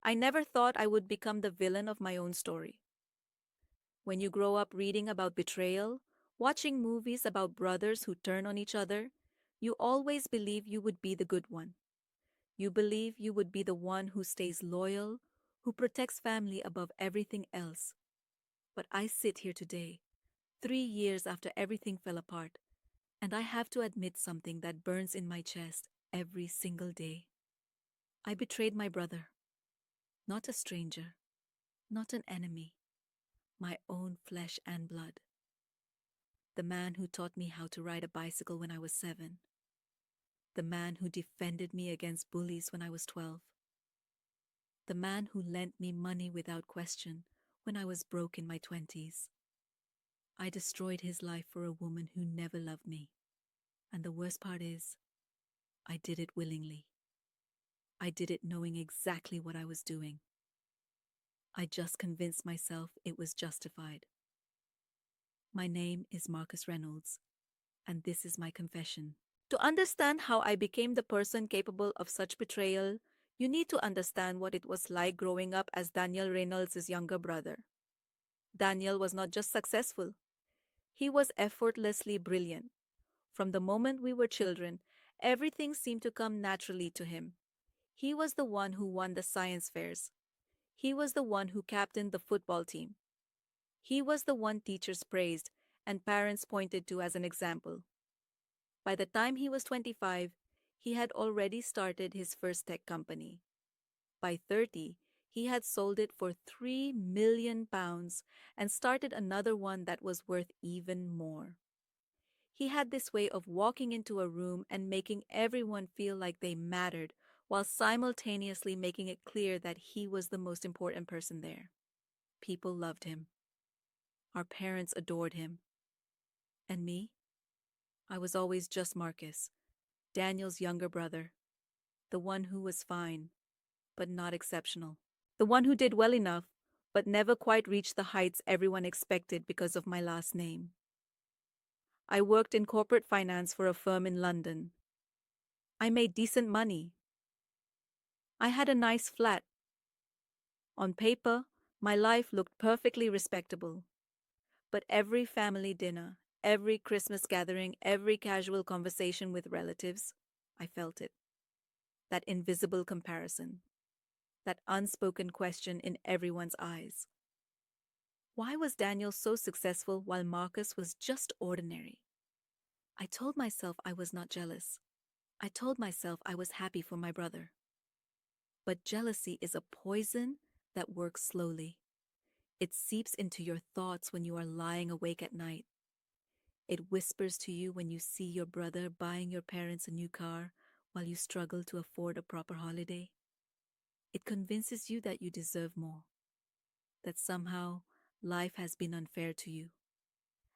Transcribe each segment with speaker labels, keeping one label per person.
Speaker 1: I never thought I would become the villain of my own story. When you grow up reading about betrayal, watching movies about brothers who turn on each other, you always believe you would be the good one. You believe you would be the one who stays loyal, who protects family above everything else. But I sit here today, 3 years after everything fell apart, and I have to admit something that burns in my chest every single day. I betrayed my brother, not a stranger, not an enemy, my own flesh and blood. The man who taught me how to ride a bicycle when I was 7. The man who defended me against bullies when I was 12. The man who lent me money without question when I was broke in my 20s. I destroyed his life for a woman who never loved me. And the worst part is, I did it willingly. I did it knowing exactly what I was doing. I just convinced myself it was justified. My name is Marcus Reynolds, and this is my confession. To understand how I became the person capable of such betrayal, you need to understand what it was like growing up as Daniel Reynolds' younger brother. Daniel was not just successful, he was effortlessly brilliant. From the moment we were children, everything seemed to come naturally to him. He was the one who won the science fairs. He was the one who captained the football team. He was the one teachers praised and parents pointed to as an example. By the time he was 25, he had already started his first tech company. By 30, he had sold it for £3 million and started another one that was worth even more. He had this way of walking into a room and making everyone feel like they mattered, while simultaneously making it clear that he was the most important person there. People loved him. Our parents adored him. And me? I was always just Marcus, Daniel's younger brother, the one who was fine, but not exceptional, the one who did well enough, but never quite reached the heights everyone expected because of my last name. I worked in corporate finance for a firm in London. I made decent money. I had a nice flat. On paper, my life looked perfectly respectable. But every family dinner, every Christmas gathering, every casual conversation with relatives, I felt it. That invisible comparison. That unspoken question in everyone's eyes. Why was Daniel so successful while Marcus was just ordinary? I told myself I was not jealous. I told myself I was happy for my brother. But jealousy is a poison that works slowly. It seeps into your thoughts when you are lying awake at night. It whispers to you when you see your brother buying your parents a new car while you struggle to afford a proper holiday. It convinces you that you deserve more, that somehow life has been unfair to you.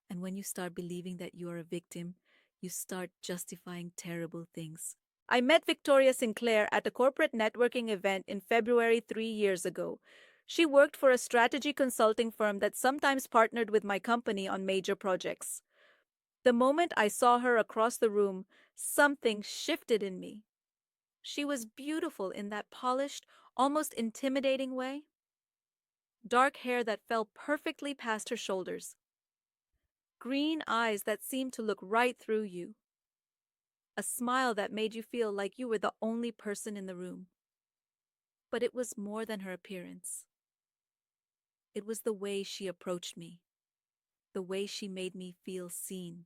Speaker 1: And when you start believing that you are a victim, you start justifying terrible things. I met Victoria Sinclair at a corporate networking event in February 3 years ago. She worked for a strategy consulting firm that sometimes partnered with my company on major projects. The moment I saw her across the room, something shifted in me. She was beautiful in that polished, almost intimidating way. Dark hair that fell perfectly past her shoulders. Green eyes that seemed to look right through you. A smile that made you feel like you were the only person in the room. But it was more than her appearance. It was the way she approached me, the way she made me feel seen.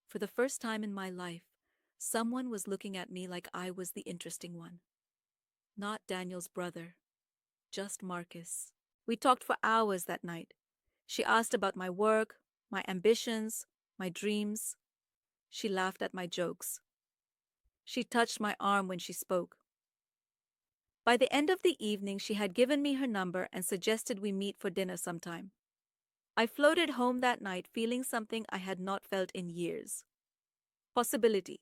Speaker 1: For the first time in my life, someone was looking at me like I was the interesting one. Not Daniel's brother, just Marcus. We talked for hours that night. She asked about my work, my ambitions, my dreams. She laughed at my jokes. She touched my arm when she spoke. By the end of the evening, she had given me her number and suggested we meet for dinner sometime. I floated home that night feeling something I had not felt in years. Possibility.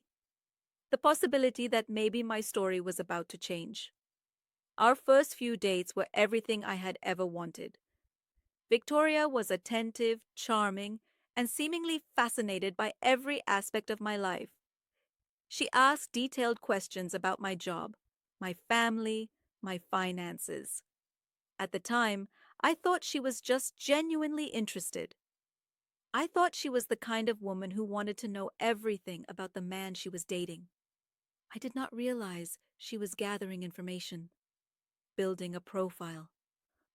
Speaker 1: The possibility that maybe my story was about to change. Our first few dates were everything I had ever wanted. Victoria was attentive, charming, and seemingly fascinated by every aspect of my life. She asked detailed questions about my job, my family, my finances. At the time, I thought she was just genuinely interested. I thought she was the kind of woman who wanted to know everything about the man she was dating. I did not realize she was gathering information, building a profile,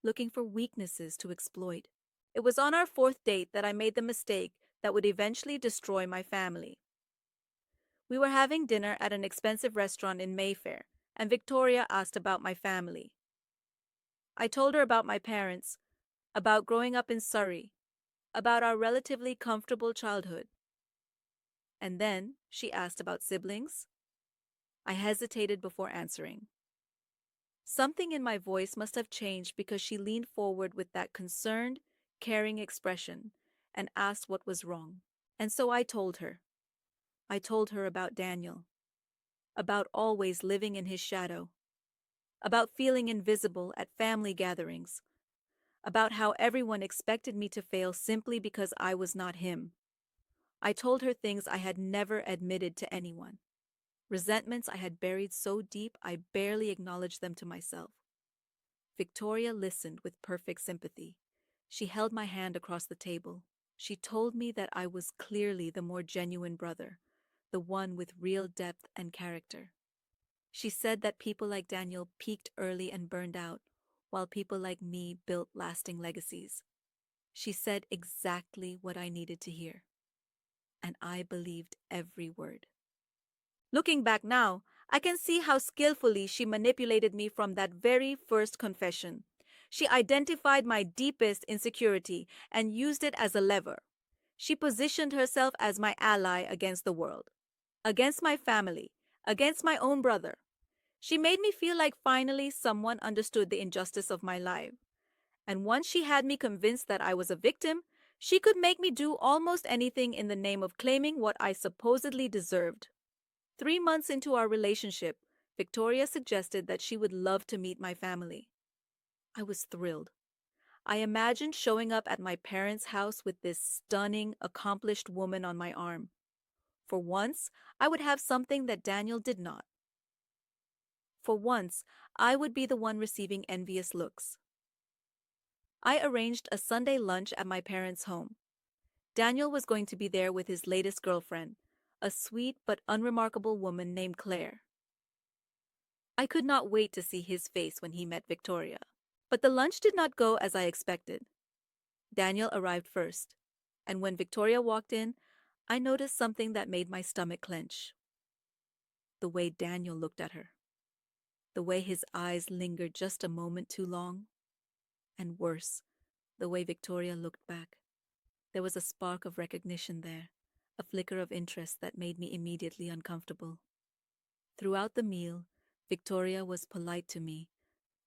Speaker 1: looking for weaknesses to exploit. It was on our fourth date that I made the mistake that would eventually destroy my family. We were having dinner at an expensive restaurant in Mayfair, and Victoria asked about my family. I told her about my parents, about growing up in Surrey, about our relatively comfortable childhood. And then she asked about siblings. I hesitated before answering. Something in my voice must have changed because she leaned forward with that concerned, caring expression and asked what was wrong. And so I told her. I told her about Daniel, about always living in his shadow, about feeling invisible at family gatherings, about how everyone expected me to fail simply because I was not him. I told her things I had never admitted to anyone, resentments I had buried so deep I barely acknowledged them to myself. Victoria listened with perfect sympathy. She held my hand across the table. She told me that I was clearly the more genuine brother, the one with real depth and character. She said that people like Daniel peaked early and burned out, while people like me built lasting legacies. She said exactly what I needed to hear, and I believed every word. Looking back now, I can see how skillfully she manipulated me from that very first confession. She identified my deepest insecurity and used it as a lever. She positioned herself as my ally against the world, against my family, against my own brother. She made me feel like finally someone understood the injustice of my life. And once she had me convinced that I was a victim, she could make me do almost anything in the name of claiming what I supposedly deserved. 3 months into our relationship, Victoria suggested that she would love to meet my family. I was thrilled. I imagined showing up at my parents' house with this stunning, accomplished woman on my arm. For once, I would have something that Daniel did not. For once, I would be the one receiving envious looks. I arranged a Sunday lunch at my parents' home. Daniel was going to be there with his latest girlfriend, a sweet but unremarkable woman named Claire. I could not wait to see his face when he met Victoria. But the lunch did not go as I expected. Daniel arrived first, and when Victoria walked in, I noticed something that made my stomach clench. The way Daniel looked at her. The way his eyes lingered just a moment too long. And worse, the way Victoria looked back. There was a spark of recognition there, a flicker of interest that made me immediately uncomfortable. Throughout the meal, Victoria was polite to me,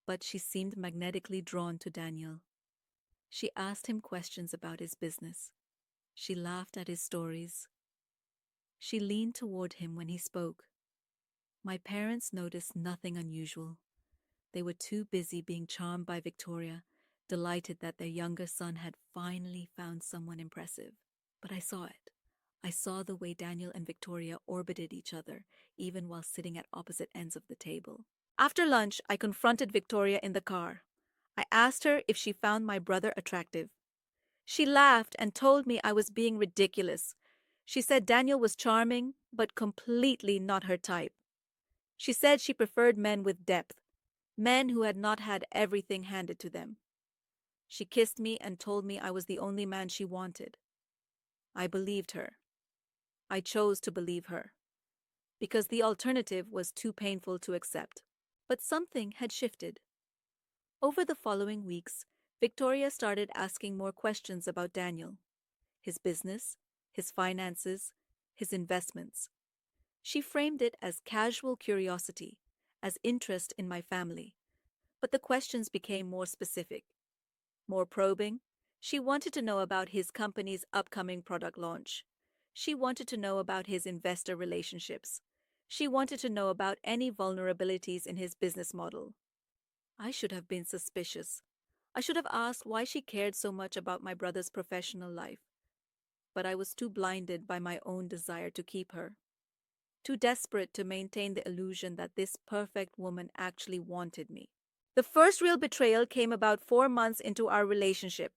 Speaker 1: but she seemed magnetically drawn to Daniel. She asked him questions about his business. She laughed at his stories. She leaned toward him when he spoke. My parents noticed nothing unusual. They were too busy being charmed by Victoria, delighted that their younger son had finally found someone impressive. But I saw it. I saw the way Daniel and Victoria orbited each other, even while sitting at opposite ends of the table. After lunch, I confronted Victoria in the car. I asked her if she found my brother attractive. She laughed and told me I was being ridiculous. She said Daniel was charming, but completely not her type. She said she preferred men with depth, men who had not had everything handed to them. She kissed me and told me I was the only man she wanted. I believed her. I chose to believe her, because the alternative was too painful to accept. But something had shifted. Over the following weeks, Victoria started asking more questions about Daniel, his business, his finances, his investments. She framed it as casual curiosity, as interest in my family. But the questions became more specific, more probing. She wanted to know about his company's upcoming product launch. She wanted to know about his investor relationships. She wanted to know about any vulnerabilities in his business model. I should have been suspicious. I should have asked why she cared so much about my brother's professional life. But I was too blinded by my own desire to keep her. too desperate to maintain the illusion that this perfect woman actually wanted me. The first real betrayal came about 4 months into our relationship.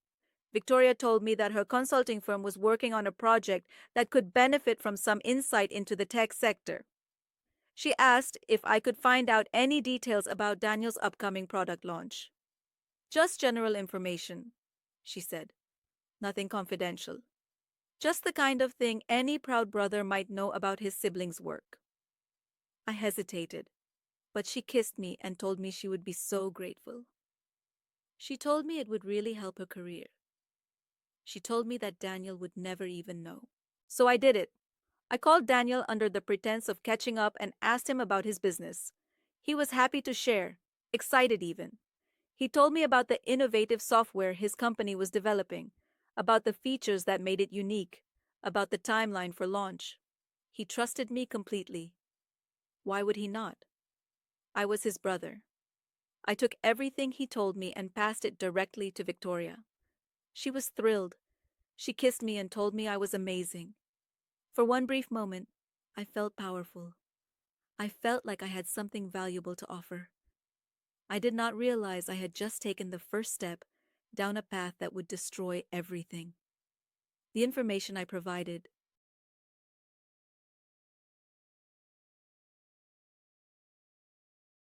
Speaker 1: Victoria told me that her consulting firm was working on a project that could benefit from some insight into the tech sector. She asked if I could find out any details about Daniel's upcoming product launch. Just general information, she said. Nothing confidential. Just the kind of thing any proud brother might know about his siblings' work. I hesitated, but she kissed me and told me she would be so grateful. She told me it would really help her career. She told me that Daniel would never even know. So I did it. I called Daniel under the pretense of catching up and asked him about his business. He was happy to share, excited even. He told me about the innovative software his company was developing, about the features that made it unique, about the timeline for launch. He trusted me completely. Why would he not? I was his brother. I took everything he told me and passed it directly to Victoria. She was thrilled. She kissed me and told me I was amazing. For one brief moment, I felt powerful. I felt like I had something valuable to offer. I did not realize I had just taken the first step down a path that would destroy everything. The information I provided